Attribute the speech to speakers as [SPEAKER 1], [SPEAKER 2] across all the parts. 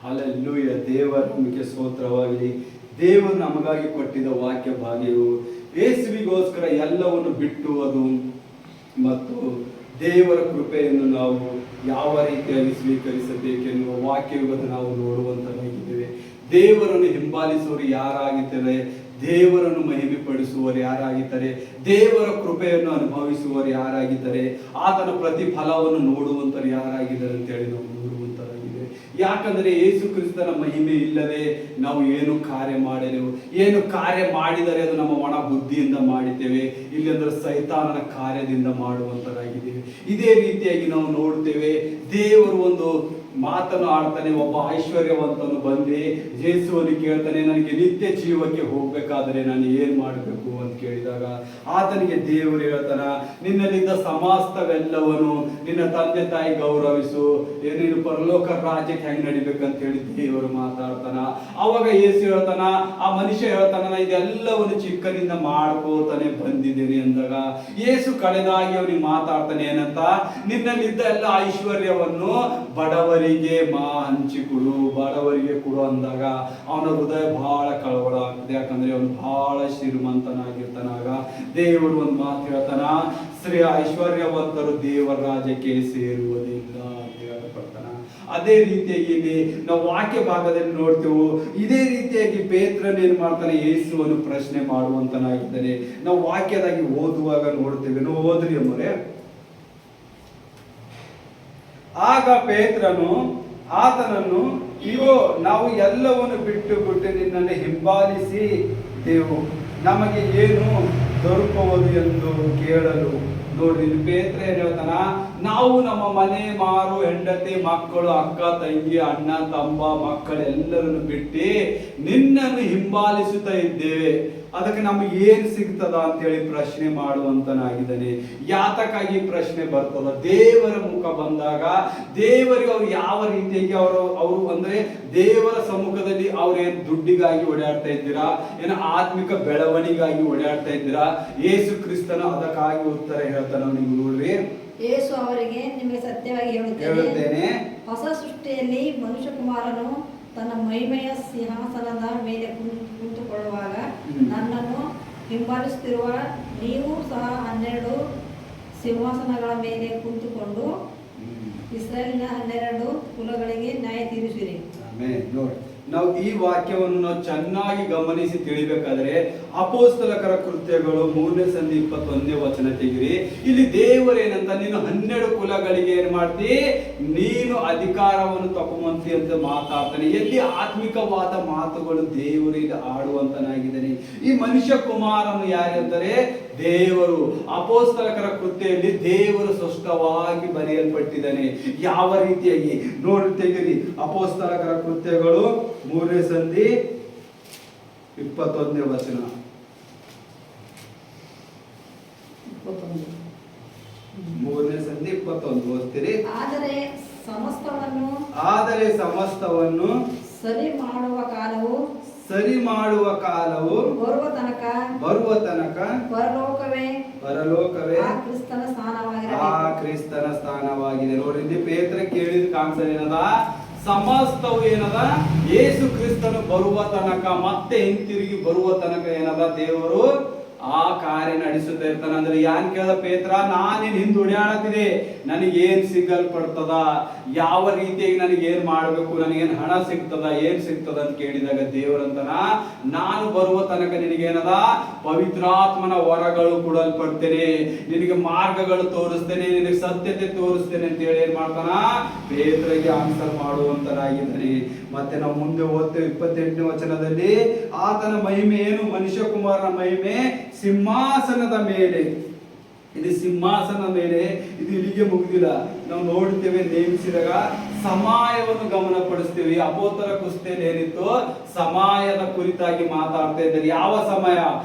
[SPEAKER 1] Hallelujah. ದೇವರ ನಮಗೆ ಸ್ತೋತ್ರವಾಗಲಿ. ದೇವರು ನಮಗಾಗಿ ಕೊಟ್ಟಿದ್ದ ವಾಕ್ಯ ಭಾಗ್ಯವು ಯೇಸುವಿಗೋಸ್ಕರ ಎಲ್ಲವನ್ನು ಬಿಟ್ಟುವುದು ಮತ್ತು ದೇವರ ಕೃಪೆಯನ್ನು ನಾವು ಯಾವ ರೀತಿಯಾಗಿ ಸ್ವೀಕರಿಸಬೇಕೆನ್ನುವ ವಾಕ್ಯವನ್ನು ನಾವು ನೋಡುವಂತರಾಗಿದ್ದೇವೆ. ದೇವರನ್ನು ಹಿಂಬಾಲಿಸುವವರು ಯಾರಾಗಿದ್ದಾರೆ, ದೇವರನ್ನು ಮಹಿಮೆ ಪಡಿಸುವವರು ಯಾರಾಗಿದ್ದಾರೆ, ದೇವರ ಕೃಪೆಯನ್ನು ಅನುಭವಿಸುವವರು ಯಾರಾಗಿದ್ದಾರೆ, ಆತನ ಪ್ರತಿಫಲವನ್ನು ನೋಡುವಂತರು ಯಾರಾಗಿದ್ದಾರೆ ಅಂತೇಳಿ ನಾವು ನೋಡುವಂತರಾಗಿದೆ. ಯಾಕಂದ್ರೆ ಯೇಸು ಕ್ರಿಸ್ತನ ಮಹಿಮೆ ಇಲ್ಲದೆ ನಾವು ಏನು ಕಾರ್ಯ ಮಾಡಲೇವು. ಏನು ಕಾರ್ಯ ಮಾಡಿದರೆ ಅದು ನಮ್ಮ ಒಣ ಬುದ್ಧಿಯಿಂದ ಮಾಡಿದ್ದೇವೆ, ಇಲ್ಲಂದ್ರೆ ಸೈತಾನನ ಕಾರ್ಯದಿಂದ ಮಾಡುವಂತರಾಗಿದ್ದೇವೆ. ಇದೇ ರೀತಿಯಾಗಿ ನಾವು ನೋಡ್ತೇವೆ. ದೇವರು ಒಂದು ಮಾತನ್ನು ಆಡ್ತಾನೆ. ಒಬ್ಬ ಐಶ್ವರ್ಯವಂತನು ಬಂದು ಯೇಸುವನ್ನು ಕೇಳ್ತಾನೆ, ನನಗೆ ನಿತ್ಯ ಜೀವಕ್ಕೆ ಹೋಗ್ಬೇಕಾದ್ರೆ ನಾನು ಏನ್ ಮಾಡಬೇಕು ಅಂತ ಕೇಳಿದಾಗ ಆತನಿಗೆ ದೇವರು ಹೇಳ್ತಾನ, ನಿನ್ನಲ್ಲಿದ್ದ ಸಮಸ್ತವೆಲ್ಲವನ್ನು ನಿನ್ನ ತಂದೆ ತಾಯಿ ಗೌರವಿಸು, ನೀನು ಪರಲೋಕ ರಾಜ್ಯಕ್ಕೆ ಹೆಂಗ್ ನಡಿಬೇಕಂತ ಹೇಳಿ ದೇವರು ಮಾತಾಡ್ತಾನ. ಅವಾಗ ಯೇಸು ಹೇಳ್ತಾನ, ಆ ಮನುಷ್ಯ ಹೇಳ್ತಾನ, ಇದೆಲ್ಲವನ್ನು ಚಿಕ್ಕನಿಂದ ಮಾಡ್ಕೋತಾನೆ ಬಂದಿದ್ದೇನೆ ಅಂದಾಗ ಯೇಸು ಕಳೆದಾಗಿ ಅವನಿಗೆ ಮಾತಾಡ್ತಾನೆ ಏನಂತ, ನಿನ್ನಲ್ಲಿದ್ದ ಎಲ್ಲ ಐಶ್ವರ್ಯವನ್ನು ಬಡವರಿಗೆ ಹಂಚಿಕೊಡು, ಬಡವರಿಗೆ ಕೊಡು ಅಂದಾಗ ಅವನ ಹೃದಯ ಬಹಳ ಕಳವಳ ಆಗ್ತದೆ. ಯಾಕಂದ್ರೆ ಅವನು ಬಹಳ ಶ್ರೀಮಂತನಾಗಿರ್ತಾನಾಗ ದೇವರು ಒಂದು ಮಾತು ಹೇಳ್ತಾನ, ಐಶ್ವರ್ಯವಂತರು ದೇವರ ರಾಜ್ಯಕ್ಕೆ ಸೇರುವುದಿಲ್ಲ ಅಂತ ಹೇಳ್ಕೊಡ್ತಾನ. ಅದೇ ರೀತಿಯಾಗಿ ಇಲ್ಲಿ ನಾವು ವಾಕ್ಯ ಭಾಗದಲ್ಲಿ ನೋಡ್ತೇವೆ. ಇದೇ ರೀತಿಯಾಗಿ ಪೇತ್ರನ್ ಏನ್ ಮಾಡ್ತಾನೆ, ಯೇಸುವನ್ನು ಪ್ರಶ್ನೆ ಮಾಡುವಂತನಾಗಿದ್ದಾನೆ. ನಾವು ವಾಕ್ಯದಾಗಿ ಓದುವಾಗ ನೋಡ್ತೇವೆ. ನಾವು ಓದ್ರಿ ಅಮ್ಮರೇ. ಆಗ ಪೇತ್ರನು ಆತನನ್ನು, ಇಗೋ ನಾವು ಎಲ್ಲವನ್ನು ಬಿಟ್ಟು ನಿನ್ನನ್ನು ಹಿಂಬಾಲಿಸಿ ದೇವು, ನಮಗೆ ಏನು ದೊರಕುವುದು ಎಂದು ಕೇಳಲು. ನೋಡ್ರಿ, ಪೇತ್ರ ಏನ್ ಹೇಳ್ತಾನ, ನಾವು ನಮ್ಮ ಮನೆ ಮಾರು ಹೆಂಡತಿ ಮಕ್ಕಳು ಅಕ್ಕ ತಂಗಿ ಅಣ್ಣ ತಮ್ಮ ಮಕ್ಕಳೆಲ್ಲರನ್ನು ಬಿಟ್ಟು ನಿನ್ನನ್ನು ಹಿಂಬಾಲಿಸುತ್ತಾ ಇದ್ದೇವೆ, ಅದಕ್ಕೆ ನಮಗೆ ಏನ್ ಸಿಗ್ತದ ಅಂತೇಳಿ ಪ್ರಶ್ನೆ ಮಾಡುವಂತನಾಗಿದ್ದಾನೆ. ಯಾತಕ್ಕಾಗಿ ಪ್ರಶ್ನೆ ಬರ್ತದ, ದೇವರ ಮುಖ ಬಂದಾಗ ದೇವರಿಗೆ ಅವ್ರು ಯಾವ ರೀತಿಯಾಗಿ ಅವರು ಅಂದ್ರೆ ದೇವರ ಸಮ್ಮುಖದಲ್ಲಿ ಅವ್ರೇನ್ ದುಡ್ಡಿಗಾಗಿ ಓಡಾಡ್ತಾ ಇದ್ದೀರಾ, ಏನೋ ಆತ್ಮಿಕ ಬೆಳವಣಿಗಾಗಿ ಓಡಾಡ್ತಾ ಇದ್ದೀರಾ? ಯೇಸು ಕ್ರಿಸ್ತನು ಅದಕ್ಕಾಗಿ ಉತ್ತರ ಹೇಳ್ತಾನೆ. ನೀವು ನೋಡ್ರಿ,
[SPEAKER 2] ಯೇಸು ಅವರಿಗೆ, ನಿಮಗೆ ಸತ್ಯವಾಗಿ ಹೇಳುತ್ತೇನೆ, ಹೊಸ ಸೃಷ್ಟಿಯಲ್ಲಿ ಮನುಷ್ಯಕುಮಾರನು ತನ್ನ ಮಹಿಮೆಯ ಸಿಂಹಾಸನದ ಮೇಲೆ ಕುಳಿತುಕೊಳ್ಳುವಾಗ ನನ್ನನ್ನು ಹಿಂಬಾಲಿಸುತ್ತಿರುವ ನೀವು ಸಹ 12 ಸಿಂಹಾಸನಗಳ ಮೇಲೆ ಕುಳಿತುಕೊಂಡು ಇಸ್ರಾಯೇಲಿನ 12 ಕುಲಗಳಿಗೆ ನ್ಯಾಯ ತೀರಿಸಿರಿ.
[SPEAKER 1] ನೋಡಿ, ನಾವು ಈ ವಾಕ್ಯವನ್ನು ನಾವು ಚೆನ್ನಾಗಿ ಗಮನಿಸಿ ತಿಳಿಬೇಕಾದ್ರೆ ಅಪೊಸ್ತಲರ ಕೃತ್ಯಗಳು 3ನೇ ಸಂಧಿ 21ನೇ ವಚನ ತೆಗಿರಿ. ಇಲ್ಲಿ ದೇವರೇನಂತ, ನೀನು 12 ಕುಲಗಳಿಗೆ ಏನ್ ಮಾಡ್ತಿ, ನೀನು ಅಧಿಕಾರವನ್ನು ತಗೊಂಬಂತಿ ಅಂತ ಮಾತಾಡ್ತಾನೆ. ಎಲ್ಲಿ ಆತ್ಮಿಕವಾದ ಮಾತುಗಳು ದೇವರಿಗೆ ಆಡುವಂತನಾಗಿದ್ದಾನೆ. ಈ ಮನುಷ್ಯ ಕುಮಾರನು ಯಾರಂದರೆ ದೇವರು. ಅಪೊಸ್ತಲರ ಕೃತ್ಯದಲ್ಲಿ ದೇವರು ಸ್ಪಷ್ಟವಾಗಿ ಬರೆಯಲ್ಪಟ್ಟಿದ್ದಾನೆ. ಯಾವ ರೀತಿಯಾಗಿ ನೋಡಿ ತೆಗಿರಿ, ಅಪೊಸ್ತಲರ ಕೃತ್ಯಗಳು 3ನೇ ಸಂಧಿ 21ನೇ ವಚನ. 3ನೇ ಸಂಧಿ 21 ಓದ್ತೀರಿ.
[SPEAKER 2] ಆದರೆ
[SPEAKER 1] ಸಮಸ್ತವನ್ನು
[SPEAKER 2] ಸರಿ
[SPEAKER 1] ಮಾಡುವ ಕಾಲವು
[SPEAKER 2] ಬರುವ ತನಕ
[SPEAKER 1] ಪರಲೋಕವೇ
[SPEAKER 2] ಆ
[SPEAKER 1] ಕ್ರಿಸ್ತನ ಸ್ಥಾನವಾಗಿದೆ. ನೋಡ್ರಿ, ಇಲ್ಲಿ ಪೇತ್ರ ಕೇಳಿದ ಕಾನ್ಸರ್ ಏನದ, ಸಮಸ್ತವು ಏನದ, ಯೇಸು ಕ್ರಿಸ್ತನು ಬರುವ ತನಕ, ಮತ್ತೆ ಹಿಂತಿರುಗಿ ಬರುವ ತನಕ ಏನದ, ದೇವರು ಆ ಕಾರ್ಯ ನಡೆಸುತ್ತಾ ಇರ್ತಾನ. ಅಂದ್ರೆ ಯಾನ್ ಕೇಳ್ದ ಪೇತ್ರ, ನಾನೇನ್ ಹಿಂದ್ ಉಡ್ಯಾಡತಿದೆ, ನನಗೇನ್ ಸಿಗಲ್ಪಡ್ತದ, ಯಾವ ರೀತಿಯಾಗಿ ನನಗೇನ್ ಮಾಡ್ಬೇಕು, ನನಗೇನ್ ಹಣ ಸಿಗ್ತದ, ಏನ್ ಸಿಗ್ತದ ಅಂತ ಕೇಳಿದಾಗ ದೇವರಂತನ, ನಾನು ಬರುವ ತನಕ ನಿನಗೇನದ, ಪವಿತ್ರಾತ್ಮನ ವರಗಳು ಕೊಡಲ್ಪಡ್ತೇನೆ, ನಿನಗೆ ಮಾರ್ಗಗಳು ತೋರಿಸ್ತೇನೆ, ನಿನಗೆ ಸತ್ಯತೆ ತೋರಿಸ್ತೇನೆ ಅಂತ ಹೇಳಿ ಏನ್ ಮಾಡ್ತಾನ, ಪೇತ್ರಗೆ ಆನ್ಸರ್ ಮಾಡುವಂತರಾಗಿದ್ದಾನೆ. ಮತ್ತೆ ನಾವು ಮುಂದೆ ಓದ್ತೇವೆ 28ನೇ ವಚನದಲ್ಲಿ, ಆತನ ಮಹಿಮೆ ಏನು, ಮನುಷ್ಯ ಕುಮಾರನ ಮಹಿಮೆ ಸಿಂಹಾಸನದ ಮೇಲೆ. ಇದು ಸಿಂಹಾಸನ ಮೇಲೆ, ಇದು ಇಲ್ಲಿಗೆ ಮುಗಿದಿಲ್ಲ. ನಾವು ನೋಡ್ತೇವೆ, ನೇಮಿಸಿದಾಗ ಸಮಯವನ್ನು ಗಮನ ಪಡಿಸ್ತೇವೆ. ಅಪೊಸ್ತಲರ ಕುಸ್ತಿಯಲ್ಲಿ ಏನಿತ್ತು, ಸಮಯದ ಕುರಿತಾಗಿ ಮಾತಾಡ್ತಾ ಇದ್ದಾರೆ. ಯಾವ ಸಮಯ?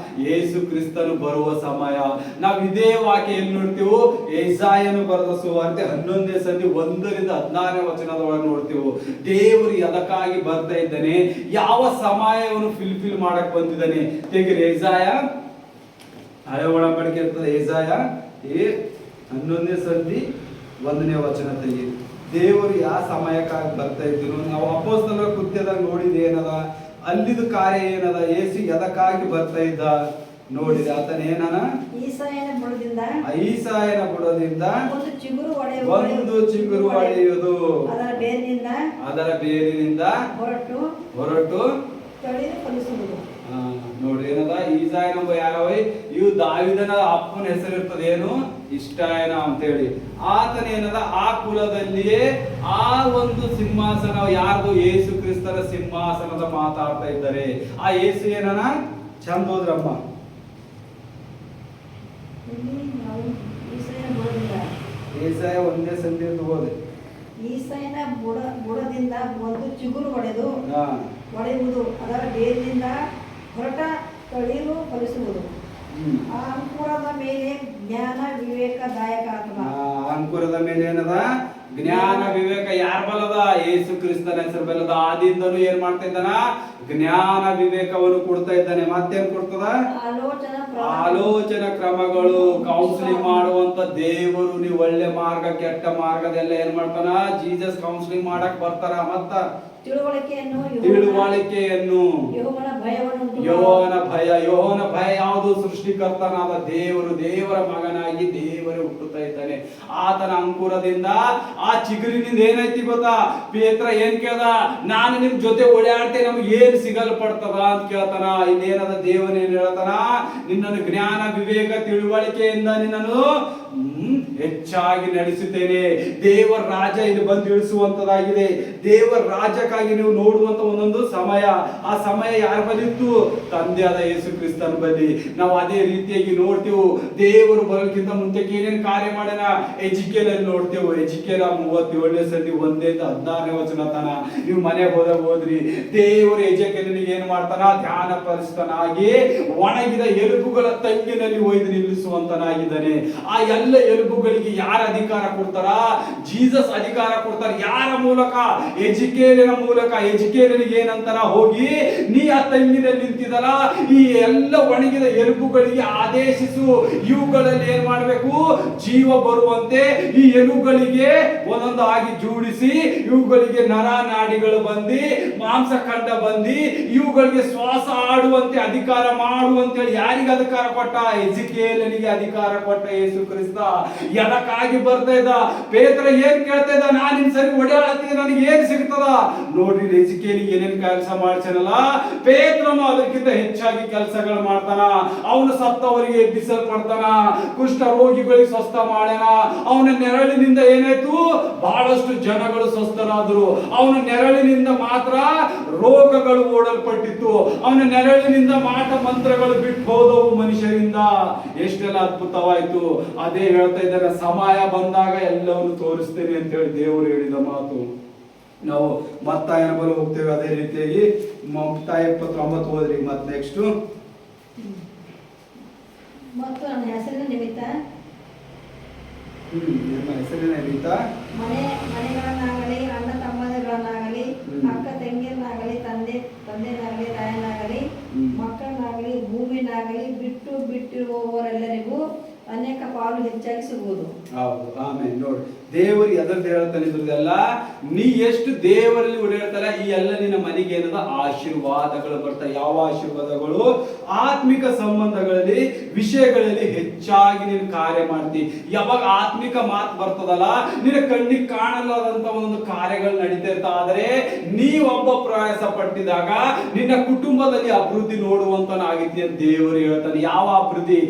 [SPEAKER 1] ಯೇಸು ಕ್ರಿಸ್ತನು ಬರುವ ಸಮಯ. ನಾವು ಇದೇ ವಾಕ್ಯ ಎಲ್ಲಿ ನೋಡ್ತೀವಿ, ಯೆಶಾಯನು ಬರೆದ ಸುವಾರ್ತೆ 11ನೇ ಸಂಧಿ 1ರಿಂದ 16ನೇ ವಚನದೊಳಗೆ ನೋಡ್ತೀವಿ. ದೇವರು ಅದಕ್ಕಾಗಿ ಬರ್ತಾ ಇದ್ದಾನೆ, ಯಾವ ಸಮಯವನ್ನು ಫಿಲ್ ಮಾಡಕ್ ಬಂದಿದ್ದಾನೆ. ತೆಗಿರಿ, ಯೆಶಾಯ ಹಳೆ ಒಳಂಬಡಿಕೆ ಇರ್ತದೆ. ಯೆಶಾಯ 11ನೇ ಸಂಧಿ 1ನೇ ವಚನ ತೆಗಿ. ದೇವರು ಯಾವ ಸಮಯಕ್ಕಾಗಿ ಬರ್ತಾ ಇದ್ರು. ನಾವು ಅಪೊಸ್ತಲರ ಕೃತ್ಯದಾಗ ನೋಡಿದ ಏನದ, ಅಲ್ಲಿದು ಕಾರ್ಯ ಏನದ, ಏಸು ಎದಕ್ಕಾಗಿ ಬರ್ತಾ ಇದ್ದ ನೋಡಿದ. ಆತನ ಏನನ,
[SPEAKER 2] ಈಸಾಯನ ಬುಡದಿಂದ ಒಂದು ಚಿಗುರು
[SPEAKER 1] ಒಡೆಯುವುದು,
[SPEAKER 2] ಅದರ ಬೇರಿನಿಂದ
[SPEAKER 1] ಹೊರಟು
[SPEAKER 2] ತಳಿರು ಫಲಿಸುವುದು.
[SPEAKER 1] ನೋಡ್ರಿ ಏನದ, ಈಸಾಯನ ಯಾರವ, ಇವು ದಾವಿದನ ಅಪ್ಪನ ಹೆಸರು ಇರ್ತದ, ಏನು ಇಷ್ಟಾಯನ ಅಂತೇಳಿ. ಆತನ ಏನದ, ಆ ಕುಲದಲ್ಲಿಯೇ ಆ ಒಂದು ಸಿಂಹಾಸನ ಯಾರ್ದು, ಯೇಸು ಕ್ರಿಸ್ತರ ಸಿಂಹಾಸನದ ಮಾತಾಡ್ತಾ ಇದ್ದಾರೆ. ಆ ಯೇಸು ಏನನ ಚಂದ ಹೋದ್ರಮ್ಮ, ಏಸಾಯ ಒಂದೇ ಸಂಧಿ ಹೋದೆ.
[SPEAKER 2] ಈಸಾಯನ ಬುಡದಿಂದ ಒಂದು ಚಿಗುರು ಒಡೆಯುವುದು, ಅದರ ಬೇರಿನಿಂದ ಹೊರಟ ತಳಿರು ಫಲಿಸುವುದು. ಆ ಅಂಕುರದ ಮೇಲೆ ಜ್ಞಾನ ವಿವೇಕದಾಯಕ ಆತ್ಮ.
[SPEAKER 1] ಅಂಕುರದ ಮೇಲೆ ಏನದ, ಜ್ಞಾನ ವಿವೇಕ ಯಾರ ಬಲದ, ಯೇಸು ಕ್ರಿಸ್ತನ ಹೆಸರು ಬಲದ. ಆದಿಂದಲೂ ಏನ್ ಮಾಡ್ತಾ ಇದ್ದಾನ, ಜ್ಞಾನ ವಿವೇಕವನ್ನು ಕೊಡ್ತಾ ಇದ್ದಾನೆ. ಮತ್ತೇನ್ ಕೊಡ್ತದ, ಆಲೋಚನಾ ಕ್ರಮಗಳು, ಕೌನ್ಸಿಲಿಂಗ್ ಮಾಡುವಂತ ದೇವರು. ನೀವು ಒಳ್ಳೆ ಮಾರ್ಗ ಕೆಟ್ಟ ಮಾರ್ಗದೆಲ್ಲ ಏನ್ ಮಾಡ್ತಾನ, ಜೀಸಸ್ ಕೌನ್ಸಿಲಿಂಗ್ ಮಾಡಕ್ ಬರ್ತಾರ. ಮತ್ತ ತಿಳುವಳಿಕೆಯನ್ನು, ಯೋಹನ ಭಯ ಯಾವುದು, ಸೃಷ್ಟಿಕರ್ತನಾದ ದೇವರು, ದೇವರ ಮಗನಾಗಿ ದೇವರೇ ಹುಟ್ಟುತ್ತಾ ಇದ್ದಾನೆ. ಆತನ ಅಂಕುರದಿಂದ, ಆ ಚಿಗುರಿನಿಂದ ಏನೈತಿ ಗೊತ್ತಾ, ಪೇತ್ರ ಏನ್ ಕೇಳ್ದ, ನಾನು ನಿಮ್ ಜೊತೆ ಓಡಾಡ್ತೇನೆ, ನಮ್ಗೆ ಏನ್ ಸಿಗಲ್ಪಡ್ತದ ಅಂತ ಕೇಳ್ತಾನ. ಇಲ್ಲೇನದ, ದೇವನ ಏನ್ ಹೇಳ್ತಾನ, ನಿನ್ನನ್ನು ಜ್ಞಾನ ವಿವೇಕ ತಿಳುವಳಿಕೆಯಿಂದ ನಿನ್ನನ್ನು ಹೆಚ್ಚಾಗಿ ನಡೆಸುತ್ತೇನೆ. ದೇವರ ರಾಜ್ಯ ಇಲ್ಲಿ ಬಂದು ಇಳಿಸುವಂತದಾಗಿದೆ. ದೇವರ ರಾಜ್ಯಕ್ಕಾಗಿ ನೀವು ನೋಡುವಂತ ಒಂದೊಂದು ಸಮಯ, ಆ ಸಮಯ ಯಾರ ಬಲಿತ್ತು, ತಂದೆಯಾದ ಯೇಸು ಕ್ರಿಸ್ತನ ಬಲಿ. ನಾವು ಅದೇ ರೀತಿಯಾಗಿ ನೋಡ್ತೇವೆ. ದೇವರು ಬರೋಕ್ಕಿಂತ ಮುಂಚೆಗೆ ಏನೇನು ಕಾರ್ಯ ಮಾಡ್ಯಾನ, ಎಜಿಕೇಲ್ ಅಲ್ಲಿ ನೋಡ್ತೇವೆ. ಎಜಿಕೇಲ್ 37ನೇ ಸಂಧಿ 1-16ನೇ ವಚನ ತನ ನೀವು ಮನೆಗೆ ಹೋದ್ರಿ. ದೇವರು ಎಜಿಕೇಲನಿಗೆ ಏನ್ ಮಾಡ್ತಾನ, ಧ್ಯಾನ ಪರಿಸ್ಥನಾಗಿ ಒಣಗಿದ ಎಲುಬುಗಳ ತಂಗಿನಲ್ಲಿ ಒಯ್ದು ನಿಲ್ಲಿಸುವಂತನಾಗಿದ್ದಾನೆ. ಆ ಎಲ್ಲ ಎಲುಬುಗಳಿಗೆ ಯಾರ ಅಧಿಕಾರ ಕೊಡ್ತಾರ, ಜೀಸಸ್ ಅಧಿಕಾರ ಕೊಡ್ತಾರೆ. ಯಾರ ಮೂಲಕ, ಎಜಿಕೇಲಿನ ಮೂಲಕ. ಎಜಿಕೇಲಿನಿಗೆ ಏನಂತಾರ, ಹೋಗಿ ನೀ ಆ ತಂಗಿನಲ್ಲಿ ನಿಂತಿದಲ್ಲ, ಈ ಎಲ್ಲ ಒಣಗಿದ ಎಲುಬುಗಳಿಗೆ ಆದೇಶಿಸು, ಇವುಗಳಲ್ಲಿ ಏನ್ ಮಾಡ್ಬೇಕು, ಜೀವ ಬರುವಂತೆ ಈ ಎಲುಬುಗಳಿಗೆ ಒಂದೊಂದು ಆಗಿ ಜೋಡಿಸಿ, ಇವುಗಳಿಗೆ ನರ ನಾಡಿಗಳು ಬಂದಿ, ಮಾಂಸಖಂಡ ಬಂದಿ, ಇವುಗಳಿಗೆ ಶ್ವಾಸ ಆಡುವಂತೆ ಅಧಿಕಾರ ಮಾಡುವಂತೇಳಿ ಯಾರಿಗೆ ಅಧಿಕಾರ ಕೊಟ್ಟ, ಎಜಿಕೇಲನಿಗೆ ಅಧಿಕಾರ ಕೊಟ್ಟ ಯೇಸು ಕ್ರಿಸ್ತ. ಎದಕ್ಕಾಗಿ ಬರ್ತಾ ಇದ್ದ, ಪೇತ್ರ ಏನ್ ಕೇಳ್ತಾ ಇದ್ದ, ನಾನು ನಿನ್ ಸರಿ ಒಡೆಯಾಡ್ತೀನಿ, ನನಗೆ ಏನ್ ಸಿಗ್ತದ. ನೋಡ್ರಿ, ಎಜಿಕೇಲಿಗೆ ಏನೇನ್ ಕೆಲಸ ಮಾಡ್ತಾನಲ್ಲ, ಪೇತ್ರನು ಅದಕ್ಕಿಂತ ಹೆಚ್ಚಾಗಿ ಕೆಲಸಗಳು ಮಾಡ್ತಾನ. ಅವನು ಸತ್ತವರಿಗೆ ಎಬ್ಬಿಸಲ್ಪಡ್ತಾನ, ಕುಷ್ಠ ರೋಗಿಗಳಿಗೆ ಸ್ವಸ್ಥ ಮಾಡ್ಯಾನ. ಅವನ ನೆರಳಿನಿಂದ ಏನಾಯ್ತು, ಬಹಳಷ್ಟು ಜನಗಳು ಸ್ವಸ್ಥರಾದರು. ಅವನ ನೆರಳಿನಿಂದ ಮಾತ್ರ ರೋಗಗಳು ಓಡಲ್ಪಟ್ಟಿತ್ತು. ಅವನ ನೆರಳಿನಿಂದ ಮಾಟ ಮಂತ್ರಗಳು ಬಿಟ್ಟು ಹೋದವು ಮನುಷ್ಯರಿಂದ. ಎಷ್ಟೆಲ್ಲ ಅದ್ಭುತವಾಯ್ತು. ಅದೇ ಹೇಳ್ತಾ ಇದ್ದಾರೆ, ಸಮಯ ಬಂದಾಗ ಎಲ್ಲವನ್ನು ತೋರಿಸ್ತೇನೆ ಅಂತ ಹೇಳಿ ದೇವರು ಹೇಳಿದ ಮಾತು. ನಾವು ಮತ್ತಾಯನ ಬಳಿ ಹೋಗ್ತೇವೆ. ಅದೇ ರೀತಿಯಾಗಿ ಮತ್ತಾಯ 29 ಹೋದ್ರಿ. ಮತ್ತೆ ನೆಕ್ಸ್ಟ್,
[SPEAKER 2] ಮತ್ತು ನನ್ನ ಹೆಸರಿನ ನಿಮಿತ್ತ ಮನೆಗಳನ್ನಾಗಲಿ, ಅಣ್ಣ ತಮ್ಮಗಳನ್ನಾಗಲಿ, ಅಕ್ಕ ತಂಗಿಯನ್ನಾಗಲಿ, ತಂದೆನಾಗಲಿ, ತಾಯನಾಗಲಿ, ಮಕ್ಕಳನ್ನಾಗಲಿ, ಭೂಮಿನಾಗಲಿ ಬಿಟ್ಟಿರುವವರೆಲ್ಲರಿಗೂ ಅನೇಕ ಪಾಲು ಹೆಚ್ಚಾಗಿ ಸಿಗುವುದು.
[SPEAKER 1] ಹೌದು, ಆಮೇಲೆ ನೋಡಿ, ದೇವರು ಎದರ್ದು ಹೇಳ್ತಾನೆ ಇದ್ರದೆಲ್ಲ, ನೀ ಎಷ್ಟು ದೇವರಲ್ಲಿ ಓಡಾಡ್ತಾರ, ಈ ಎಲ್ಲ ನಿನ್ನ ಮನೆಗೆ ಏನದ ಆಶೀರ್ವಾದಗಳು ಬರ್ತಾವೆ. ಯಾವ ಆಶೀರ್ವಾದಗಳು? ಆತ್ಮಿಕ ಸಂಬಂಧಗಳಲ್ಲಿ, ವಿಷಯಗಳಲ್ಲಿ ಹೆಚ್ಚಾಗಿ ನೀನು ಕಾರ್ಯ ಮಾಡ್ತಿ. ಯಾವಾಗ ಆತ್ಮಿಕ ಮಾತು ಬರ್ತದಲ್ಲ, ನಿನ್ನ ಕಣ್ಣಿಗೆ ಕಾಣಲಾದಂತ ಒಂದು ಕಾರ್ಯಗಳು ನಡೀತಾ ಇರ್ತಾವ. ಆದರೆ ನೀವೊಬ್ಬ ಪ್ರಯಾಸ ಪಟ್ಟಿದಾಗ ನಿನ್ನ ಕುಟುಂಬದಲ್ಲಿ ಅಭಿವೃದ್ಧಿ ನೋಡುವಂತನಾಗಿತಿ ಅಂತ ದೇವರು ಹೇಳ್ತಾನೆ. ಯಾವ ಅಭಿವೃದ್ಧಿ?